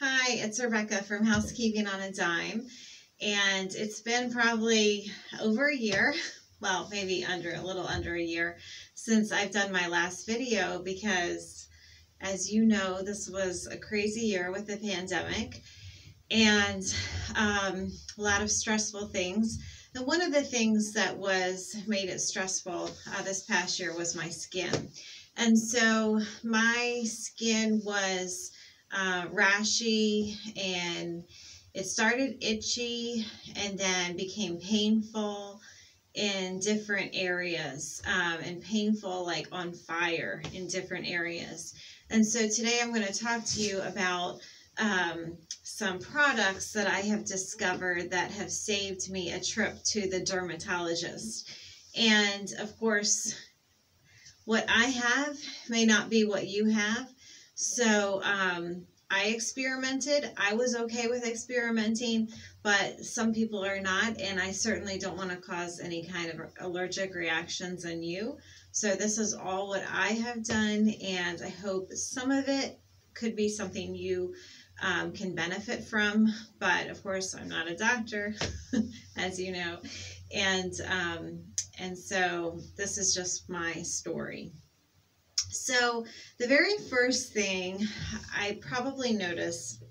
Hi, it's Rebecca from Housekeeping on a Dime, and it's been probably over a year, well, maybe a little under a year since I've done my last video because, as you know, this was a crazy year with the pandemic and a lot of stressful things. And one of the things that made it stressful this past year was my skin. And so my skin was rashy, and it started itchy and then became painful in different areas, and painful like on fire in different areas. And so today I'm going to talk to you about some products that I have discovered that have saved me a trip to the dermatologist. And of course, what I have may not be what you have. So I experimented. I was okay with experimenting, but some people are not, and I certainly don't want to cause any kind of allergic reactions in you. So this is all what I have done, and I hope some of it could be something you can benefit from. But of course, I'm not a doctor, as you know, and so this is just my story. So the very first thing I probably noticed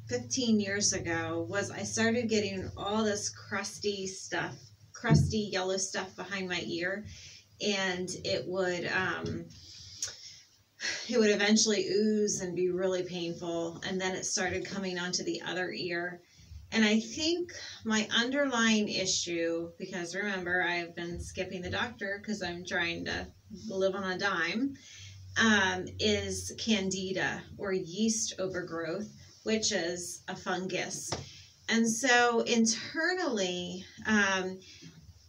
15 years ago was I started getting all this crusty yellow stuff behind my ear, and it would eventually ooze and be really painful, and then it started coming onto the other ear. And I think my underlying issue, because remember, I've been skipping the doctor because I'm trying to live on a dime, is candida, or yeast overgrowth, which is a fungus. And so internally,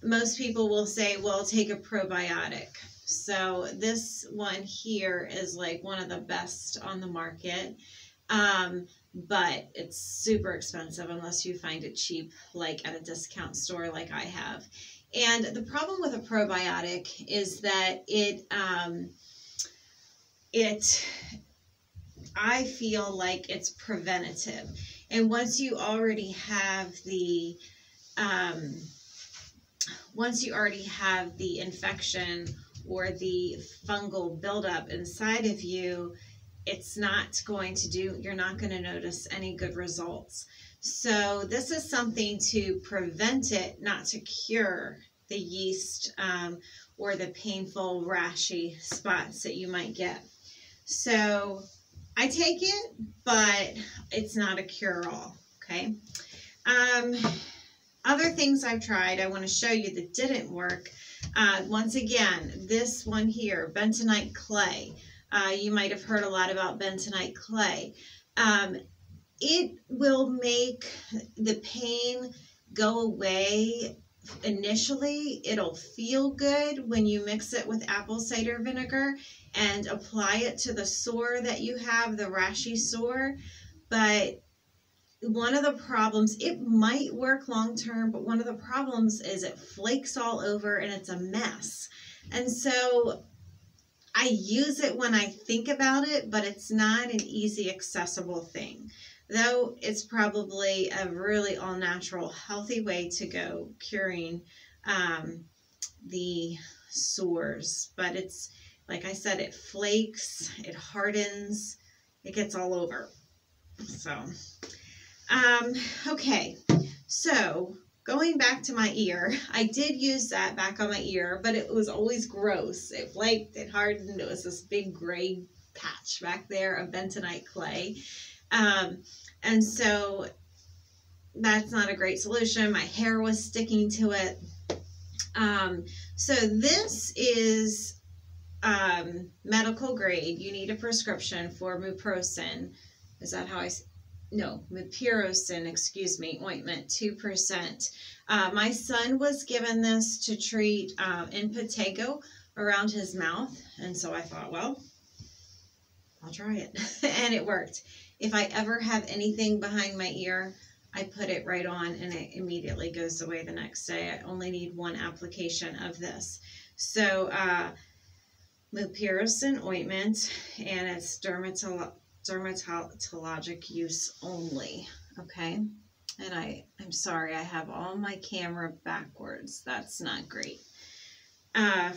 most people will say, well, take a probiotic. So this one here is like one of the best on the market. But it's super expensive unless you find it cheap, like at a discount store like I have. And the problem with a probiotic is that I feel like it's preventative. And once you already have the infection or the fungal buildup inside of you, you're not going to notice any good results. So this is something to prevent it, not to cure the yeast or the painful rashy spots that you might get. So I take it, but it's not a cure-all, okay? Other things I've tried, I want to show you that didn't work. Once again, this one here, bentonite clay. You might have heard a lot about bentonite clay. It will make the pain go away initially. It'll feel good when you mix it with apple cider vinegar and apply it to the sore that you have, the rashy sore. But one of the problems, it might work long term, but one of the problems is it flakes all over and it's a mess. And so I use it when I think about it, but it's not an easy, accessible thing. Though it's probably a really all-natural, healthy way to go curing the sores. But it's, like I said, it flakes, it hardens, it gets all over. So, okay. So, going back to my ear, I did use that back on my ear, but it was always gross. It flaked, it hardened, it was this big gray patch back there of bentonite clay. And so that's not a great solution. My hair was sticking to it. So this is medical grade. You need a prescription for mupirocin. Is that how mupirocin, excuse me, ointment, 2%. My son was given this to treat impetigo around his mouth, and so I thought, well, I'll try it. And it worked. If I ever have anything behind my ear, I put it right on and it immediately goes away the next day. I only need one application of this. So mupirocin ointment, and it's dermatologic use only, okay? And I'm sorry, I have all my camera backwards. That's not great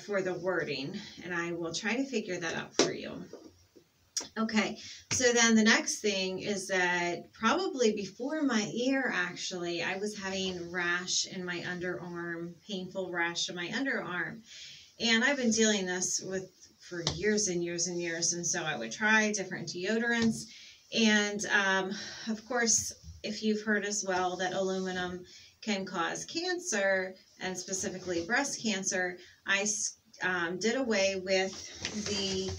for the wording, and I will try to figure that out for you. Okay, so then the next thing is that probably before my ear, actually, I was having rash in my underarm, painful rash in my underarm. And I've been dealing this with for years and years and years. And so I would try different deodorants. And of course, if you've heard as well that aluminum can cause cancer, and specifically breast cancer, I did away with the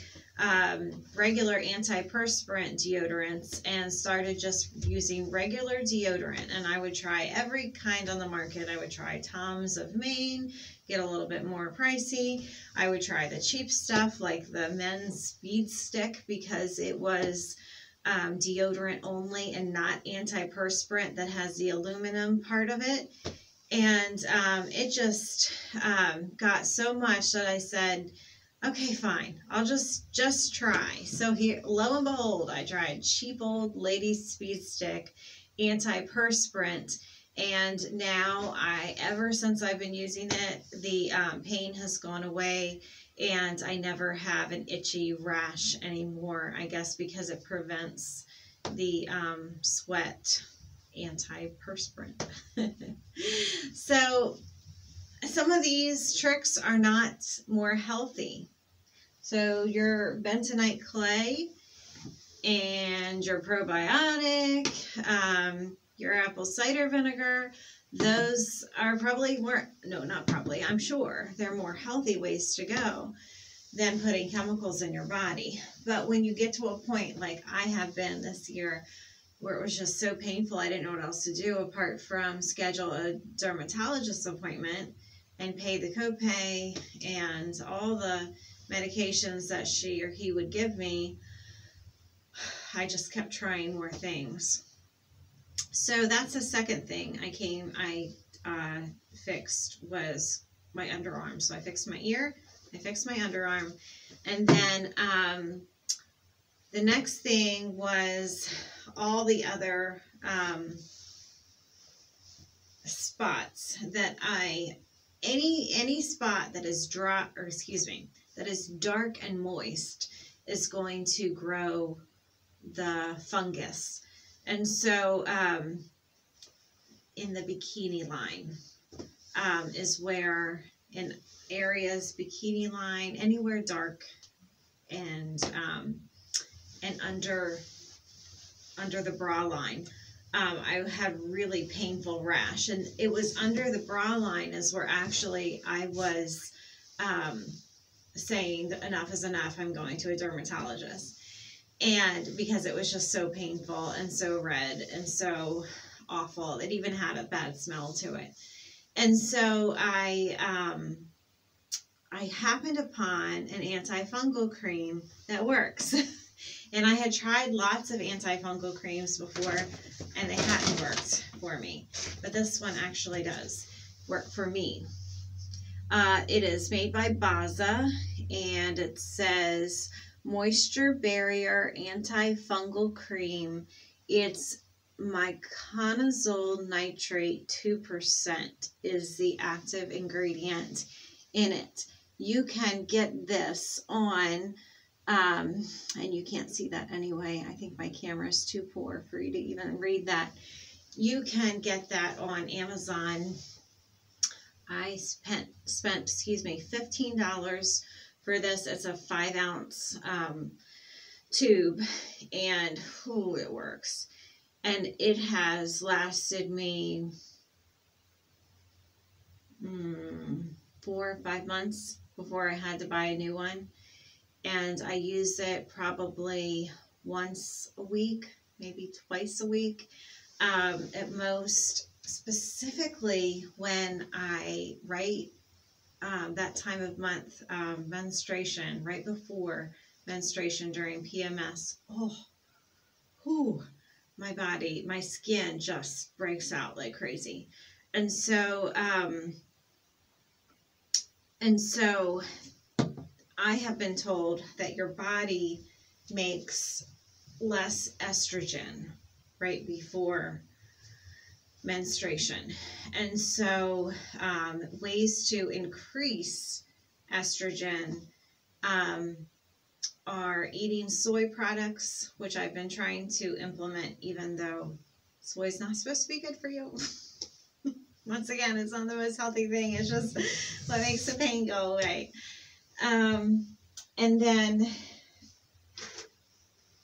regular antiperspirant deodorants and started just using regular deodorant. And I would try every kind on the market. I would try Tom's of Maine, get a little bit more pricey. I would try the cheap stuff like the men's speed stick because it was deodorant only and not antiperspirant that has the aluminum part of it. And it just got so much that I said, okay, fine, I'll just try. So here, lo and behold, I tried cheap old ladies speed stick antiperspirant, and now ever since I've been using it, the pain has gone away, and I never have an itchy rash anymore. I guess because it prevents the sweat antiperspirant. So some of these tricks are not more healthy. So your bentonite clay and your probiotic, your apple cider vinegar, those are probably more, no, not probably, I'm sure they're more healthy ways to go than putting chemicals in your body. But when you get to a point like I have been this year, where it was just so painful, I didn't know what else to do apart from schedule a dermatologist appointment and pay the copay and all the medications that she or he would give me. I just kept trying more things. So that's the second thing I fixed was my underarm. So I fixed my ear, I fixed my underarm, and then the next thing was all the other spots that any spot that is dry, or excuse me, that is dark and moist is going to grow the fungus. And so in the bikini line is where, in areas, bikini line, anywhere dark and under the bra line, I had really painful rash, and it was under the bra line is where actually I was saying that enough is enough, I'm going to a dermatologist. And because it was just so painful and so red and so awful, it even had a bad smell to it. And so I happened upon an antifungal cream that works. And I had tried lots of antifungal creams before, and they hadn't worked for me. But this one actually does work for me. It is made by Baza, and it says Moisture Barrier Antifungal Cream. It's miconazole nitrate 2% is the active ingredient in it. You can get this on, and you can't see that anyway. I think my camera is too poor for you to even read that. You can get that on Amazon. I spent $15 for this. It's a 5-ounce tube, and it works. And it has lasted me 4 or 5 months before I had to buy a new one. And I use it probably once a week, maybe twice a week, at most, specifically when I write that time of month, menstruation, right before menstruation during PMS. My body, my skin just breaks out like crazy. And so I have been told that your body makes less estrogen right before menstruation. And so ways to increase estrogen are eating soy products, which I've been trying to implement, even though soy is not supposed to be good for you. Once again, it's not the most healthy thing. It's just what makes the pain go away. And then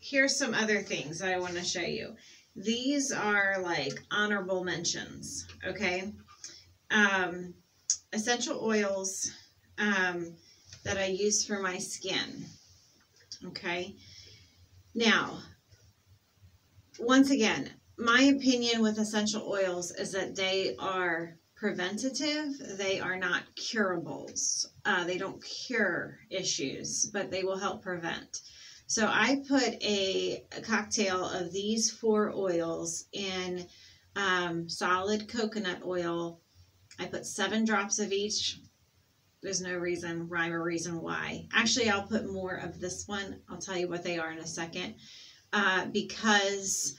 here's some other things that I want to show you. These are like honorable mentions, okay? Essential oils that I use for my skin, okay? Now, once again, my opinion with essential oils is that they are preventative. They are not curables. They don't cure issues, but they will help prevent. So I put a cocktail of these 4 oils in solid coconut oil. I put 7 drops of each. There's no rhyme or reason why. Actually, I'll put more of this one. I'll tell you what they are in a second. Because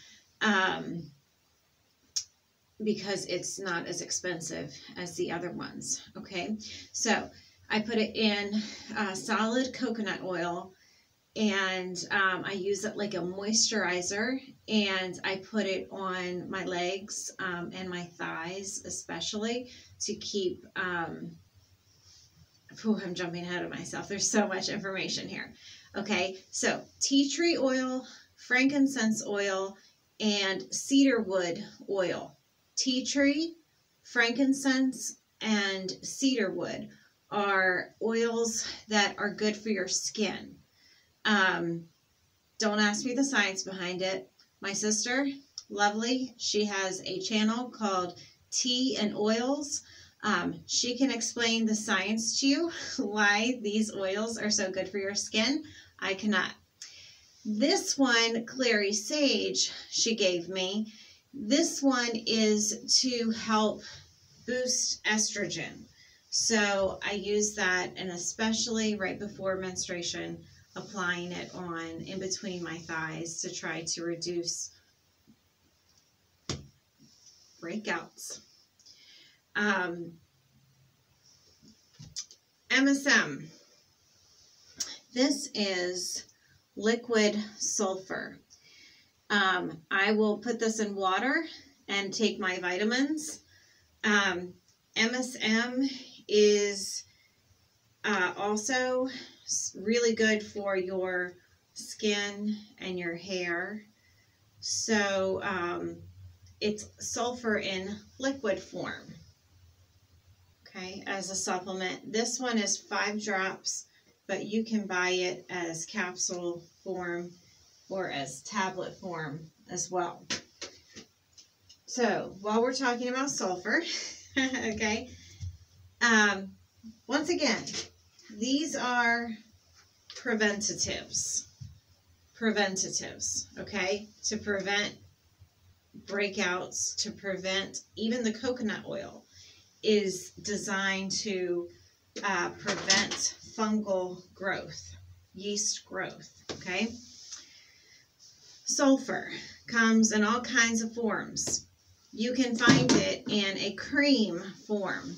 it's not as expensive as the other ones, okay? So I put it in solid coconut oil, and I use it like a moisturizer, and I put it on my legs and my thighs especially to keep, I'm jumping ahead of myself. There's so much information here. Okay, so tea tree oil, frankincense oil, and cedarwood oil. Tea tree, frankincense, and cedarwood are oils that are good for your skin. Don't ask me the science behind it. My sister, lovely, she has a channel called Tea and Oils. She can explain the science to you, why these oils are so good for your skin. I cannot. This one, Clary Sage, she gave me. This one is to help boost estrogen. So I use that, and especially right before menstruation, applying it on in between my thighs to try to reduce breakouts. MSM. This is liquid sulfur. I will put this in water and take my vitamins. MSM is also really good for your skin and your hair. So it's sulfur in liquid form, okay, as a supplement. This one is 5 drops, but you can buy it as capsule form or as tablet form as well. So while we're talking about sulfur, okay, once again, these are preventatives, okay, to prevent breakouts, to prevent, even the coconut oil is designed to prevent fungal growth, yeast growth, okay? Sulfur comes in all kinds of forms. You can find it in a cream form,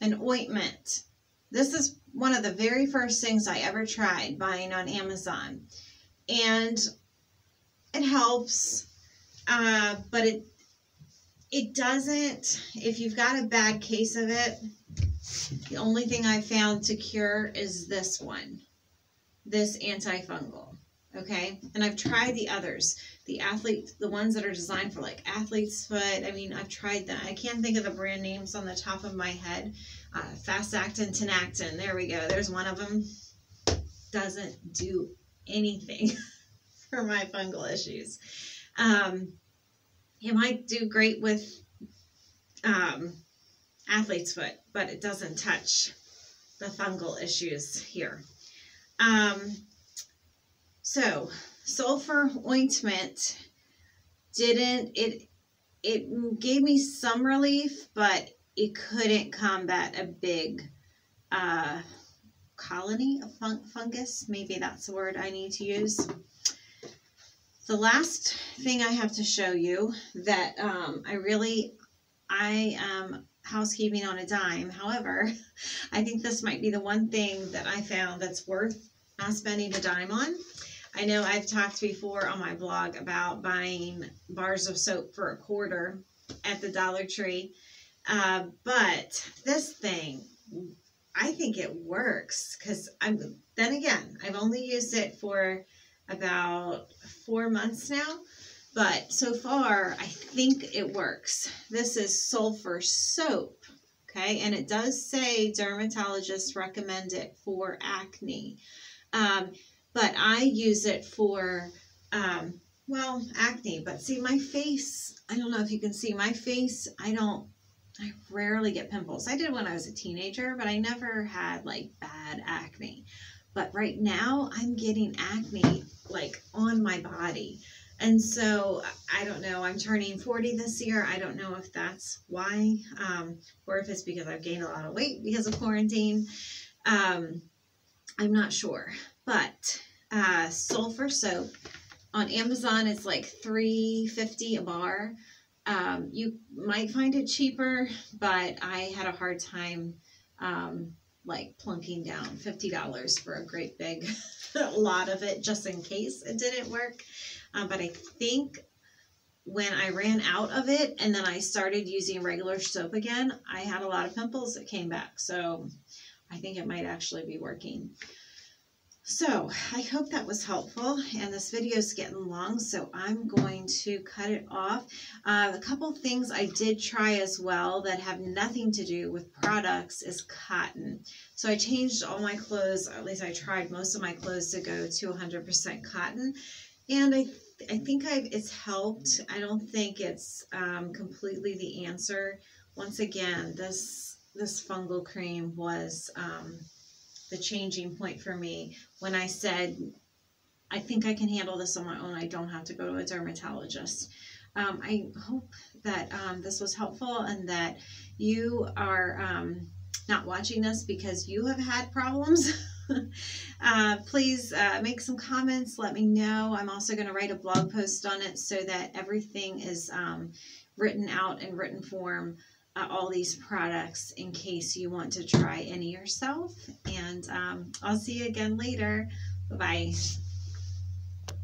an ointment. This is one of the very first things I ever tried buying on Amazon. And it helps, but it doesn't, if you've got a bad case of it, the only thing I found to cure is this one, this antifungal, okay? And I've tried the others, the ones that are designed for like athlete's foot. I mean, I've tried that. I can't think of the brand names on the top of my head. Fast-actin, Tenactin, there we go. There's one of them. Doesn't do anything for my fungal issues. It might do great with athlete's foot, but it doesn't touch the fungal issues here. So sulfur ointment it gave me some relief, but it couldn't combat a big colony of fungus. Maybe that's the word I need to use. The last thing I have to show you that I am housekeeping on a dime. However, I think this might be the one thing that I found that's worth spending a dime on. I know I've talked before on my blog about buying bars of soap for $1 at the Dollar Tree. But this thing, I think it works because then again, I've only used it for about 4 months now, but so far I think it works. This is sulfur soap, okay, and it does say dermatologists recommend it for acne, but I use it for well, acne. But see, my face, I don't know if you can see my face, I rarely get pimples. I did when I was a teenager, but I never had like bad acne. But right now I'm getting acne like on my body. And so I don't know, I'm turning 40 this year. I don't know if that's why, or if it's because I've gained a lot of weight because of quarantine. I'm not sure, but sulfur soap on Amazon, it's like $3.50 a bar. You might find it cheaper, but I had a hard time like plunking down $50 for a great big lot of it just in case it didn't work. But I think when I ran out of it and then I started using regular soap again, I had a lot of pimples that came back. So I think it might actually be working. So I hope that was helpful, and this video is getting long, so I'm going to cut it off. A couple things I did try as well that have nothing to do with products is cotton. So I changed all my clothes, or at least I tried most of my clothes to go to 100% cotton, and I think it's helped. I don't think it's completely the answer. Once again, this fungal cream was the changing point for me when I said, I think I can handle this on my own. I don't have to go to a dermatologist. I hope that this was helpful and that you are not watching this because you have had problems. Please make some comments. Let me know. I'm also going to write a blog post on it so that everything is written out in written form. All these products in case you want to try any yourself. And I'll see you again later. Bye-bye.